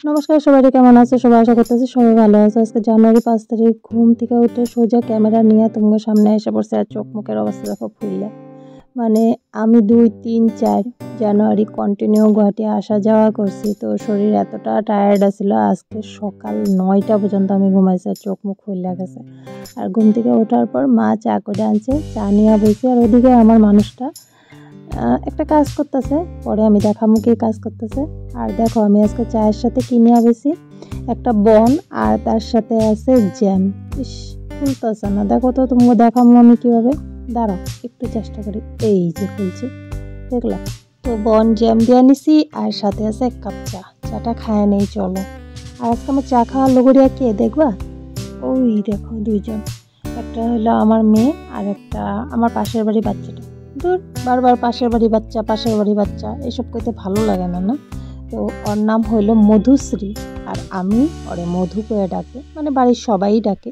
নমস্কার সবাই, কেমন আছো সবাই? আশা করতেছি সবাই ভালো আছে। আজকে জানুয়ারি 5 তারিখ, ঘুম থেকে উঠে সোজা ক্যামেরা নিয়ে তোমার সামনে এসে পড়ছে। আর চোখ মুখের অবস্থা দেখো ফুললে। মানে আমি 2, 3, 4 জানুয়ারি কন্টিনিউ গুয়াহাটি আসা যাওয়া করছি, তো শরীর এতটা টায়ার্ড আছিল। আজকে সকাল 9টা পর্যন্ত আমি ঘুমাইছি, আর চোখ মুখ ফুললে গেছে। আর ঘুম থেকে ওঠার পর মা চা করে আনছে, চা নিয়ে বসে। আর ওদিকে আমার মানুষটা একটা কাজ করতেছে, পরে আমি দেখামু কি কাজ করতেছে। আর দেখো আমি আজকে চায়ের সাথে কি নিয়ে বেশি, একটা বন আর তার সাথে আছে জ্যাম। ইস, খুলতেছে না, দেখো তো তুমি দেখামু আমি কিভাবে। দাঁড়াও একটু চেষ্টা করি। এই যে খুলছি, দেখলাম তো বন জ্যাম দিয়ে নিছি, আর সাথে আছে 1 কাপ চা। চাটা খায় নেই চলো। আর আজকে আমার চা খাওয়ার লোগরিয়া কে দেখবা? ওই দেখো দুইজন, একটা হলো আমার মেয়ে আর একটা আমার পাশের বাড়ি বাচ্চাটা। দূর, বারবার পাশের বাড়ি বাচ্চা এসব কইতে ভালো লাগে না, না? তো ওর নাম হইল মধুশ্রী, আর আমি ওরে মধু করে ডাকে, মানে বাড়ির সবাই ডাকে।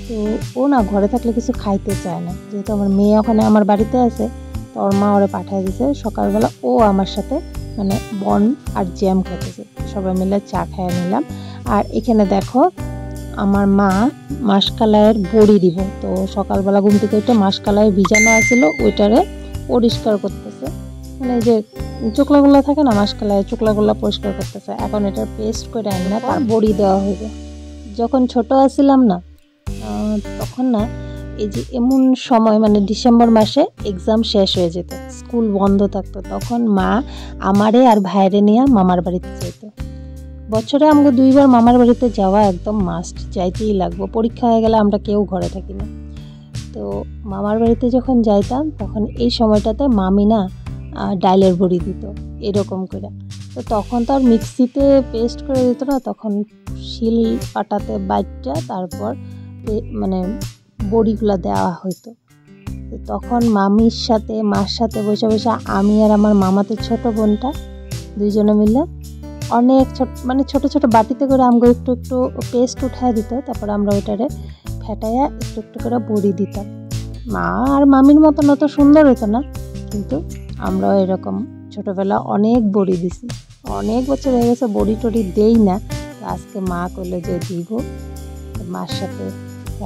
তো ও না ঘরে থাকলে কিছু খাইতে চায় না, যেহেতু আমার মেয়ে ওখানে আমার বাড়িতে আছে, তো ওর মা ওরে পাঠিয়ে দিয়েছে। সকালবেলা ও আমার সাথে মানে বন আর জ্যাম খেতেছে, সবাই মিলে চা খেয়ে নিলাম। আর এখানে দেখো আমার মা মাসকালাইয়ের বড়ি দিব, তো সকালবেলা ঘুম থেকে উঠে মাসকালাই ভিজানো আছিল, ওইটারে পরিষ্কার করতেছে। মানে যে চোকলাগুলো থাকে না, মাসকালাইয়ের চোকলাগুলো পরিষ্কার করতেছে। এখন এটার পেস্ট করে আনি না, তার বড়ি দেওয়া হইবে। যখন ছোট আছিলাম না, তখন না এই যে এমন সময় মানে ডিসেম্বর মাসে এক্সাম শেষ হয়ে যেত, স্কুল বন্ধ থাকতো, তখন মা আমারে আর ভাইরে নিয়ে মামার বাড়িতে যেত। বছরে আমাকে 2বার মামার বাড়িতে যাওয়া একদম মাস্ট, যাইতেই লাগবো। পরীক্ষা হয়ে গেলে আমরা কেউ ঘরে থাকি না। তো মামার বাড়িতে যখন যাইতাম তখন এই সময়টাতে মামি না ডাইলের বড়ি দিত এরকম করে। তো তখন তো আর মিক্সিতে পেস্ট করে দিত না, তখন শিল পাটাতে বাইটটা তারপর মানে বড়িগুলো দেওয়া হইতো। তো তখন মামির সাথে মার সাথে বসে বসে আমি আর আমার মামাতে ছোট বোনটা দুইজনে মিলে অনেক ছোট ছোট বাটিতে করে আমগো একটু একটু পেস্ট উঠায় দিত, তারপর আমরা ওইটারে ফেটাইয়া একটু একটু করে বড়ি দিতাম। মা আর মামির মতন অত সুন্দর হতো না, কিন্তু আমরাও এরকম ছোটবেলা অনেক বড়ি দিছি। অনেক বছর হয়ে গেছে বড়ি টড়ি দেই না, আজকে মা কইলো যে দিব। মার সাথে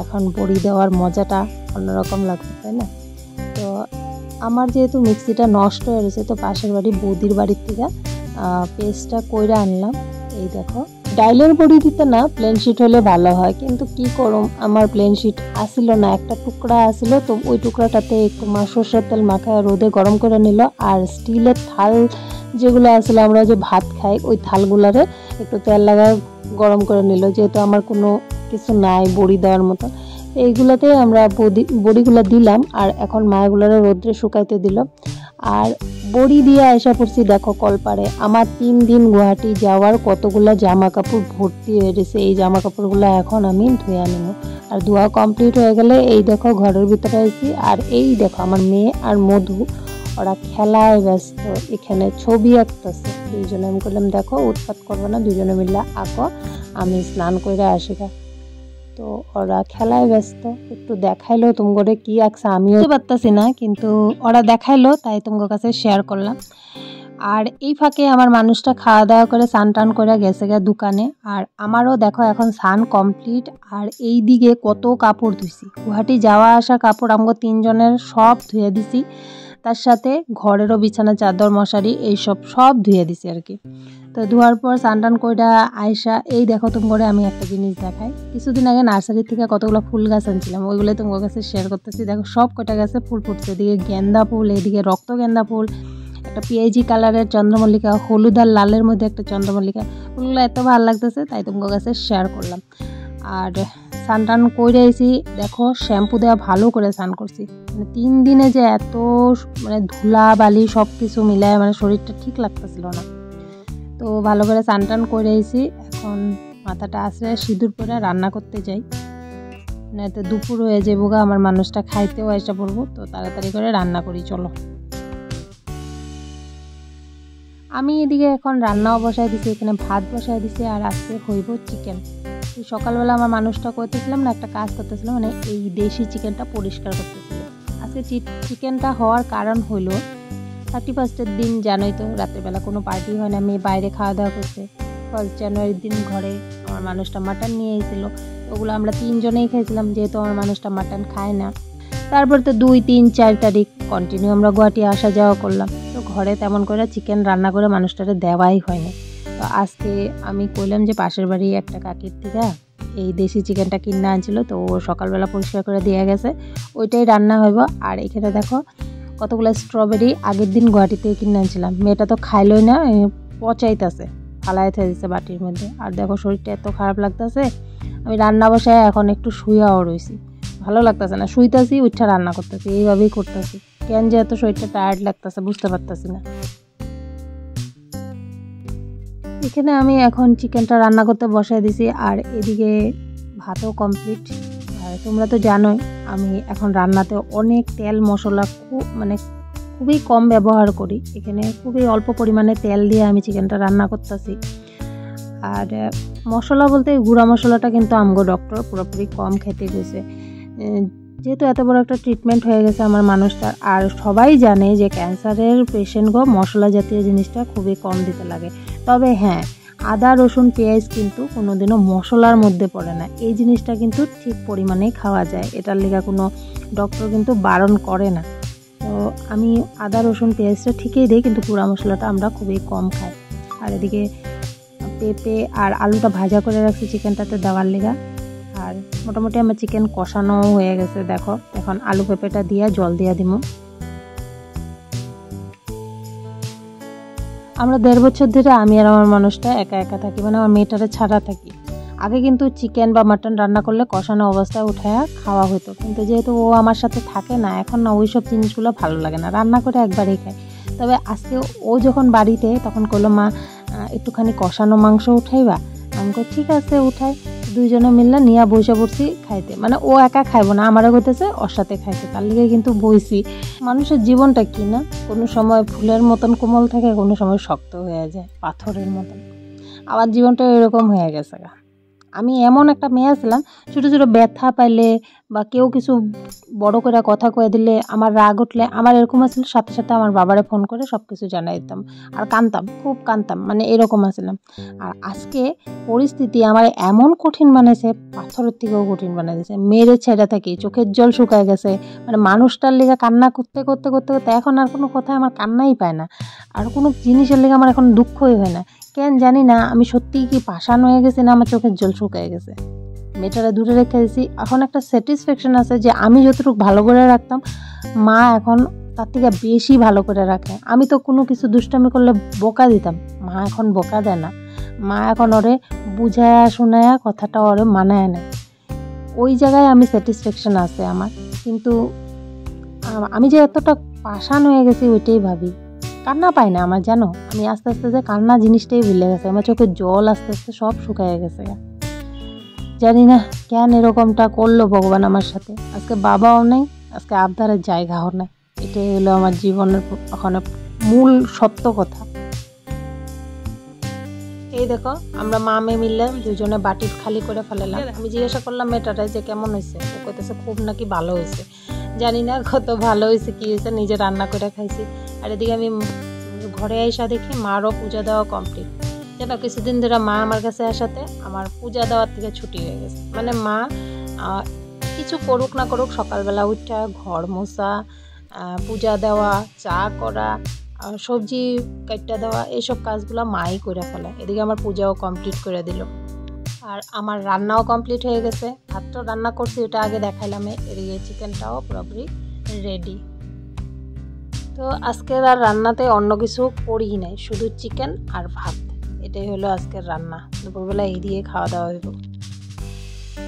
এখন বড়ি দেওয়ার মজাটা অন্যরকম লাগবে, তাই না? তো আমার যেহেতু মিক্সিটা নষ্ট হয়ে গেছে, তো পাশের বাড়ি বৌদির বাড়ির থেকে পেস্টটা কইরা আনলাম। এই দেখো, ডাইলের বড়ি দিতে না প্লেন শিট হলে ভালো হয়, কিন্তু কি করুম, আমার প্লেন শিট আসিল না, একটা টুকরা আসিল, তো ওই টুকরাটাতে একটু সরষের তেল মাখায় রোদে গরম করে নিল। আর স্টিলের থাল যেগুলো আসলে আমরা যে ভাত খাই, ওই থালগুলারে একটু তেল লাগায় গরম করে নিল, যেহেতু আমার কোনো কিছু নাই বড়ি দেওয়ার মতো। এইগুলাতে আমরা বড়িগুলো দিলাম, আর এখন মায়াগুলারে রোদ্রে শুকাইতে দিল। আর বড়ি দিয়ে আসা পড়ছি দেখো কলপারে। আমার 3 দিন গুয়াহাটি যাওয়ার কতগুলো জামা কাপড় ভর্তি হয়ে গেছে। এই জামা কাপড়গুলো এখন আমি ধুয়ে নেব, আর ধোয়া কমপ্লিট হয়ে গেলে এই দেখো ঘরের ভিতরে আইছি। আর এই দেখো আমার মেয়ে আর মধু, ওরা খেলায় ব্যস্ত, এখানে ছবি আঁকতেছে দুইজনে। আমি বললাম দেখো উৎপাত করবো না, দুজনে মিলে আঁকো, আমি স্নান করে আসি। তো ওরা খেলায় ব্যস্ত, একটু দেখাইলো তোমাকে কি আঁকছে আমিও পারতাছি না, কিন্তু ওরা দেখাইলো তাই তোমার কাছে শেয়ার করলাম। আর এই ফাঁকে আমার মানুষটা খাওয়া দাওয়া করে স্নান টান করে গেছে দোকানে। আর আমারও দেখো এখন স্নান কমপ্লিট। আর এই দিকে কত কাপড় ধুইছি, গুয়াহাটি যাওয়া আসা কাপড় আমাকে 3 জনের সব ধুয়ে দিছি, তার সাথে ঘরেরও বিছানা চাদর মশারি এইসব সব ধুয়ে দিছি আর কি। তো ধোয়ার পর স্নান টান কইরা আয়সা এই দেখো তোমার আমি একটা জিনিস দেখাই। কিছুদিন আগে নার্সারি থেকে কতগুলো ফুল গাছ আনছিলাম, ওইগুলো তোমার কাছে শেয়ার করতেছি। দেখো সব কটা গাছে ফুল ফুটছে, এদিকে গেন্দা ফুল, এদিকে রক্ত গেন্দা ফুল, একটা পিএইচি কালারের চন্দ্রমল্লিকা, হলুদ আর লালের মধ্যে একটা চন্দ্রমল্লিকা। ফুলগুলো এত ভালো লাগতেছে তাই তোমার কাছে শেয়ার করলাম। আর স্নান টান করে এসি, দেখো শ্যাম্পু দেওয়া ভালো করে স্নান করছি। মানে 3 দিনে যে এত মানে ধুলা বালি সব কিছু মিলায় মানে শরীরটা ঠিক লাগতেছিল না। তো ভালো করে স্নান টান করে এসি, এখন মাথাটা আসলে সিঁদুর পরে রান্না করতে যাই, না তো দুপুর হয়ে যাবো গা, আমার মানুষটা খাইতেও এসে পড়বো। তো তাড়াতাড়ি করে রান্না করি চলো। আমি এদিকে এখন রান্নাও বসায় দিছি, এখানে ভাত বসায় দিছি, আর আজকে হইব চিকেন। সকালবেলা আমার মানুষটা করতেছিলাম না, একটা কাজ করতেছিলাম, মানে এই দেশি চিকেনটা পরিষ্কার করতেছিল। আজকে চিকেনটা হওয়ার কারণ হলো 31st দিন জানোই তো রাতের বেলা কোনো পার্টি হয় না, মেয়ে বাইরে খাওয়া দাওয়া করছে, 1 জানুয়ারির দিন ঘরে আমার মানুষটা মাটন নিয়ে এসেছিল। ওগুলো আমরা 3 জনেই খাইছিলাম, যেহেতু আমার মানুষটা মাটন খায় না। তারপর তো 2, 3, 4 তারিখ কন্টিনিউ আমরা গুয়াহাটি আসা যাওয়া করলাম। তো ঘরে তেমন করে চিকেন রান্না করে মানুষটারে দেওয়াই হয়নি। তো আজকে আমি কইলাম যে পাশের বাড়ি একটা কাকির থেকে এই দেশি চিকেনটা কিনে আনছিল, তো ও সকালবেলা পরিষ্কার করে দিয়ে গেছে, ওইটাই রান্না হইব। আর এখানে দেখো কতগুলো স্ট্রবেরি আগের দিন গুয়াহাটি থেকে কিনে আনছিলাম। মেয়েটা তো খাইলই না, পচাইতেছে, ফালাই থেকে দিচ্ছে বাটির মধ্যে। আর দেখো শরীরটা এত খারাপ লাগতেছে, আমি রান্না বসায় এখন একটু শুয়াও রয়েছি, ভালো লাগতেছে না, শুইতেছি উঠা রান্না করতেছি, এইভাবেই করতেছি। কেন যে এত শরীরটা টায়ার্ড লাগতেছে বুঝতে পারতেছি না। এখানে আমি এখন চিকেনটা রান্না করতে বসাই দিছি, আর এদিকে ভাতও কমপ্লিট। আর তোমরা তো জানোই আমি এখন রান্নাতে অনেক তেল মশলা খুবই কম ব্যবহার করি। এখানে খুবই অল্প পরিমাণে তেল দিয়ে আমি চিকেনটা রান্না করতেছি। আর মশলা বলতে গুঁড়া মশলাটা কিন্তু আমগো ডক্টর পুরোপুরি কম খেতে গেছে, যেহেতু এত বড় একটা ট্রিটমেন্ট হয়ে গেছে আমার মানুষটার। আর সবাই জানে যে ক্যান্সারের পেশেন্টগো মশলা জাতীয় জিনিসটা খুবই কম দিতে লাগে। তবে হ্যাঁ, আদা রসুন পেঁয়াজ কিন্তু কোনোদিনও মশলার মধ্যে পড়ে না, এই জিনিসটা কিন্তু ঠিক পরিমাণেই খাওয়া যায়, এটার লেগা কোনো ডক্টর কিন্তু বারণ করে না। তো আমি আদা রসুন পেঁয়াজটা ঠিকই দিই, কিন্তু গুঁড়া মশলাটা আমরা খুবই কম খাই। আর এদিকে পেঁপে আর আলুটা ভাজা করে রাখছি চিকেনটাতে দেওয়ার লেগা। আর মোটামুটি আমার চিকেন কষানো হয়ে গেছে। দেখো এখন আলু পেঁপেটা দিয়ে জল দিয়ে দিব। আমরা 1.5 বছর ধরে আমি আর আমার মানুষটা একা একা থাকি, মানে আমার মেয়েটারে ছাড়া থাকি। আগে কিন্তু চিকেন বা মাটন রান্না করলে কষানো অবস্থায় উঠায়া খাওয়া হতো, কিন্তু যেহেতু ও আমার সাথে থাকে না এখন, না ওই সব জিনিসগুলো ভালো লাগে না, রান্না করে একবারেই খাই। তবে আজকে ও যখন বাড়িতে, তখন কইলো মা একটুখানি কষানো মাংস উঠাইবা। আমি কই ঠিক আছে উঠাই। দুইজনে মিললে নিয়ে বসে পড়ছি খাইতে, মানে ও একা খাইবো না, আমারও হইতেছে ওর সাথে খাইতে, তার লিগে কিন্তু বইছি। মানুষের জীবনটা কি না, কোনো সময় ফুলের মতন কোমল থাকে, কোনো সময় শক্ত হয়ে যায় পাথরের মতন। আমার জীবনটা এরকম হয়ে গেছে। আমি এমন একটা মেয়ে ছিলাম, ছোটো ছোটো ব্যথা পাইলে বা কেউ কিছু বড় করে কথা কয়ে দিলে, আমার রাগ উঠলে, আমার এরকম আসলে সাথে সাথে আমার বাবারে ফোন করে সব কিছু জানাই দিতাম, আর কানতাম, খুব কানতাম, মানে এরকম আসলাম। আর আজকে পরিস্থিতি আমার এমন কঠিন বানাইছে, পাথরের থেকেও কঠিন বানাই দিয়েছে। মেয়েরে ছেড়ে থাকি, চোখের জল শুকায় গেছে, মানে মানুষটার লেগে কান্না করতে করতে করতে করতে এখন আর কোনো কথা আমার কান্নাই পায় না, আর কোনো জিনিসের লেগে আমার এখন দুঃখই হয় না। কেন জানি না, আমি সত্যিই কি পাষাণ হয়ে গেছি না আমার চোখের জল শুকিয়ে গেছে। মেয়েটারা দূরে রেখে দিয়েছি, এখন একটা স্যাটিসফ্যাকশন আছে যে আমি যতটুকু ভালো করে রাখতাম, মা এখন তার থেকে বেশি ভালো করে রাখে। আমি তো কোনো কিছু দুষ্টামি করলে বকা দিতাম, মা এখন বকা দেয় না, মা এখন ওরে বুঝায়া শোনায়া কথাটা ওরে মানায় না। ওই জায়গায় আমি স্যাটিসফ্যাকশন আছে আমার। কিন্তু আমি যে এতটা পাষাণ হয়ে গেছি ওইটাই ভাবি, কান্না পাই না আমার, জানো আমি আস্তে আস্তে যে কান্না জিনিসটাই ভুলে গেছে, আমার চোখের জল আস্তে আস্তে সব শুকায় গেছে। জানি না কেন এরকমটা করলো ভগবান আমার সাথে। আজকে বাবাও নেই, আজকে আবদারের জায়গাও নেই, এটাই হলো আমার জীবনের ওখানে মূল সত্য কথা। এই দেখো আমরা মা মেয়ে মিললে দুজনে বাটি খালি করে ফেলালাম। আমি জিজ্ঞাসা করলাম মেয়েটারে যে কেমন হয়েছে, ও কইতেছে খুব নাকি ভালো হয়েছে। জানি না কত ভালো হয়েছে কি হয়েছে, নিজে রান্না করে খাইছি। আর এদিকে আমি ঘরে আইসা দেখি মারও পূজা দেওয়া কমপ্লিট। যেন কিছুদিন ধরে মা আমার কাছে আসাতে আমার পূজা দেওয়ার থেকে ছুটি হয়ে গেছে। মানে মা কিছু করুক না করুক, সকালবেলা উঠা ঘর মোছা, পূজা দেওয়া, চা করা, সবজি কাটটা দেওয়া, এইসব কাজগুলো মাই করে ফেলে। এদিকে আমার পূজাও কমপ্লিট করে দিল, আর আমার রান্নাও কমপ্লিট হয়ে গেছে। ভাতটাও রান্না করছি, ওটা আগে দেখাইলাম। এদিকে চিকেনটাও পুরোপুরি রেডি। তো আজকের আর রান্নাতে অন্য কিছু করি নাই, শুধু চিকেন আর ভাত, এটাই হলো আজকের রান্না। দুপুরবেলা এই দিয়ে খাওয়া দাওয়া হইব।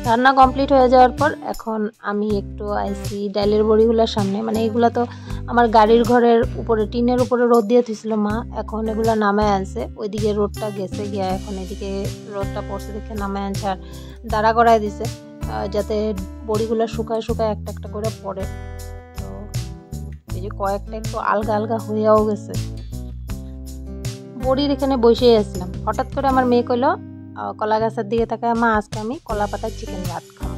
রান্না কমপ্লিট হয়ে যাওয়ার পর এখন আমি একটু আইসি ডালের বড়িগুলোর সামনে। মানে এগুলো তো আমার গাড়ির ঘরের উপরে টিনের উপরে রোদ দিয়ে থুইছিল মা, এখন এগুলো নামায় আনছে। ওইদিকে রোদটা গেছে গিয়া, এখন এদিকে রোদটা পড়ছে দেখে নামায় আনছে আর দাঁড়া করায় দিছে, যাতে বড়িগুলো শুকায় শুকায় একটা একটা করে পড়ে। তো এই যে কয়েকটা একটু আলগা আলগা হয়েও গেছে। বড়ির এখানে বসেই আসলাম, হঠাৎ করে আমার মেয়ে কইলো কলা গাছের দিকে তাকায়, মা আজকে আমি কলা পাতার চিকেন ভাত খাবো।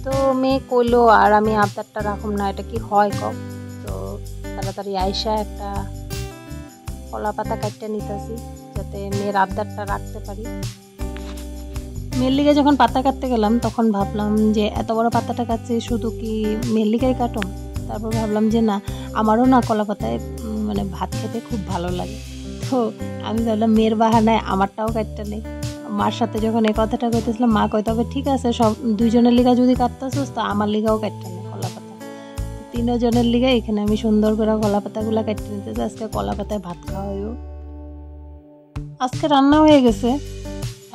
তো মেয়ে কইলো, আর আমি আবদারটা রাখুম না, এটা কি হয় কম। তো তাড়াতাড়ি আইসা একটা কলা পাতা কাটতে নিতেছি। যাতে মেয়ের আবদারটা রাখতে পারি। মেয়ের লিগে যখন পাতা কাটতে গেলাম তখন ভাবলাম যে এত বড় পাতাটা কাটছি শুধু কি মেয়ের লিগাই কাটুন। তারপর ভাবলাম যে না, আমারও না কলা পাতায় মানে ভাত খেতে খুব ভালো লাগে। তো আমি ভাবলাম মেয়ের বাহানায় আমারটাও কাটতে নেই। মার সাথে যখন এই কথাটা কইতেছিলাম মা কইতে হবে ঠিক আছে, সব দুইজনের লিগা যদি কাটতেছিস তো আমার লিগাও কাটতে নেই কলা পাতা। তিনজনের লিগে এখানে আমি সুন্দর করে কলা পাতাগুলো কাটতে নিতেছি। আজকে কলা পাতায় ভাত খাওয়া হইব। আজকে রান্না হয়ে গেছে,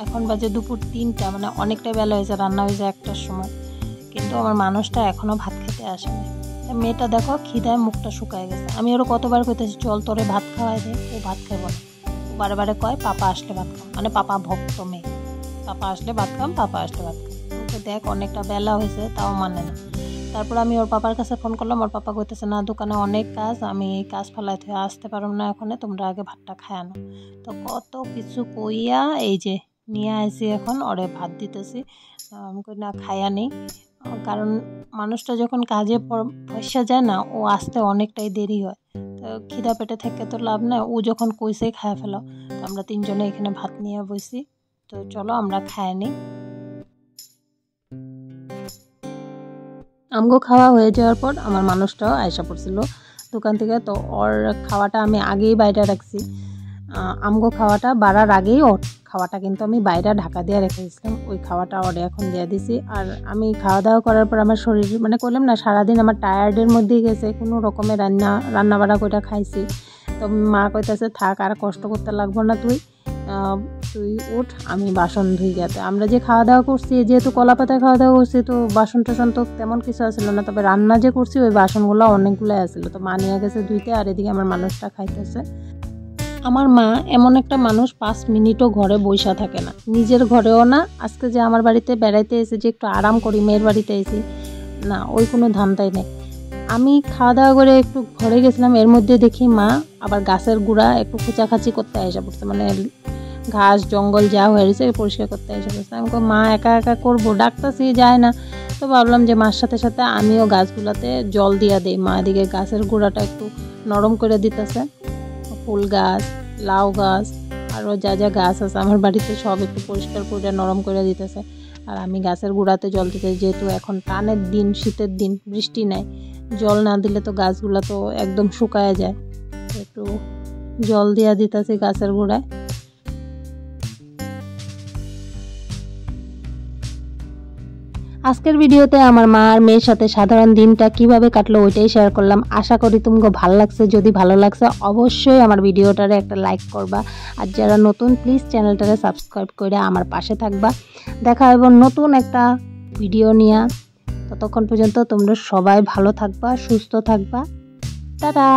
এখন বাজে দুপুর 3টা, মানে অনেকটা বেলা হয়েছে, রান্না হয়েছে 1টার সময়, কিন্তু আমার মানুষটা এখনো ভাত খেতে আসেনি। মেয়েটা দেখো খিদায় মুখটা শুকায় গেছে। আমি ওরা কতবার কইতেছি চল তোরে ভাত খাওয়াই দে, ও ভাত খাইব না। বারে বারে কয় পাপা আসলে ভাত খাম, মানে পাপা ভক্ত মেয়ে, পাপা আসলে ভাত খাম, পাপা আসলে ভাত খাম। তো দেখ অনেকটা বেলা হয়েছে তাও মানে না। তারপর আমি ওর পাপার কাছে ফোন করলাম, ওর পাপা কইতেছে না দোকানে অনেক কাজ, আমি এই কাজ ফেলাই থেকে আসতে পারব না এখন, তোমরা আগে ভাতটা খায় আনো। তো কত কিছু কইয়া এই যে নিয়ে আসি, এখন ওরে ভাত দিতেছি। আমি কই না খাইয়া নেই, কারণ মানুষটা যখন কাজে পয়সা যায় না, ও আসতে অনেকটাই দেরি হয়। তো খিদা পেটে থেকে তো লাভ নাই, ও যখন কইসে খায় ফেলো। তো আমরা 3জনে এখানে ভাত নিয়ে বসি, তো চলো আমরা খায় নিই। আমগো খাওয়া হয়ে যাওয়ার পর আমার মানুষটাও আয়সা পড়ছিল দোকান থেকে। তো ওর খাওয়াটা আমি আগেই বাইরে রাখছি, আমগো খাওয়াটা বাড়ার আগেই ওর খাওয়াটা কিন্তু আমি বাইরে ঢাকা দিয়ে রেখে দিয়েছিলাম। ওই খাওয়াটা ওরে এখন দিয়ে দিছি। আর আমি খাওয়া দাওয়া করার পর আমার শরীর মানে করলাম না, সারাদিন আমার টায়ার্ডের মধ্যেই গেছে, কোনো রকমের রান্না বাড়া করে খাইছি। তো মা কইতেছে থাক আর কষ্ট করতে লাগবো না, তুই উঠ, আমি বাসন ধুই গেতে। আমরা যে খাওয়া দাওয়া করছি, যেহেতু কলা পাতায় খাওয়া দাওয়া করছি, তো বাসন টাসন তো তেমন কিছু আসছিল না, তবে রান্না যে করছি ওই বাসনগুলো অনেকগুলো আসছিল। তো মা নিয়ে গেছে ধুইতে, আর এদিকে আমার মানুষটা খাইতেছে। আমার মা এমন একটা মানুষ 5 মিনিটও ঘরে বসা থাকে না, নিজের ঘরেও না। আজকে যে আমার বাড়িতে বেড়াইতে এসে যে একটু আরাম করি, মেয়ের বাড়িতে এসে না, ওই কোনো ধান্দাই নেই। আমি খাওয়া দাওয়া করে একটু ঘরে গেছিলাম, এর মধ্যে দেখি মা আবার গাছের গুঁড়া একটু খোঁচাখাচি করতে এসে পড়ছে, মানে ঘাস জঙ্গল যা হয়ে গেছে পরিষ্কার করতে এসে পড়ছে। আমি মা একা একা করবো, ডাকতেছি যায় না। তো ভাবলাম যে মার সাথে সাথে আমিও গাছগুলাতে জল দিয়া দিই। মা এদিকে গাছের গুঁড়াটা একটু নরম করে দিতেছে। ফুল গাছ, লাউ গাছ, আরও যা যা গাছ আছে আমার বাড়িতে সব একটু পরিষ্কার করে নরম করে দিতেছে। আর আমি গাছের গুঁড়াতে জল দিতে, যেহেতু এখন টানের দিন, শীতের দিন, বৃষ্টি নাই, জল না দিলে তো গাছগুলো তো একদম শুকায় যায়। একটু জল দিয়া দিতেছি গাছের গুঁড়ায়। আজকের ভিডিওতে আমার মা আর মেয়ের সাথে সাধারণ দিনটা কিভাবে কাটলো ওইটাই শেয়ার করলাম। আশা করি তোমাকে ভালো লাগছে। যদি ভালো লাগছে অবশ্যই আমার ভিডিওটারে একটা লাইক করবা, আর যারা নতুন প্লিজ চ্যানেলটারে সাবস্ক্রাইব করে আমার পাশে থাকবা। দেখা হবে নতুন একটা ভিডিও নিয়ে। ততক্ষণ পর্যন্ত তোমরা সবাই ভালো থাকবা, সুস্থ থাকবা। টাটা।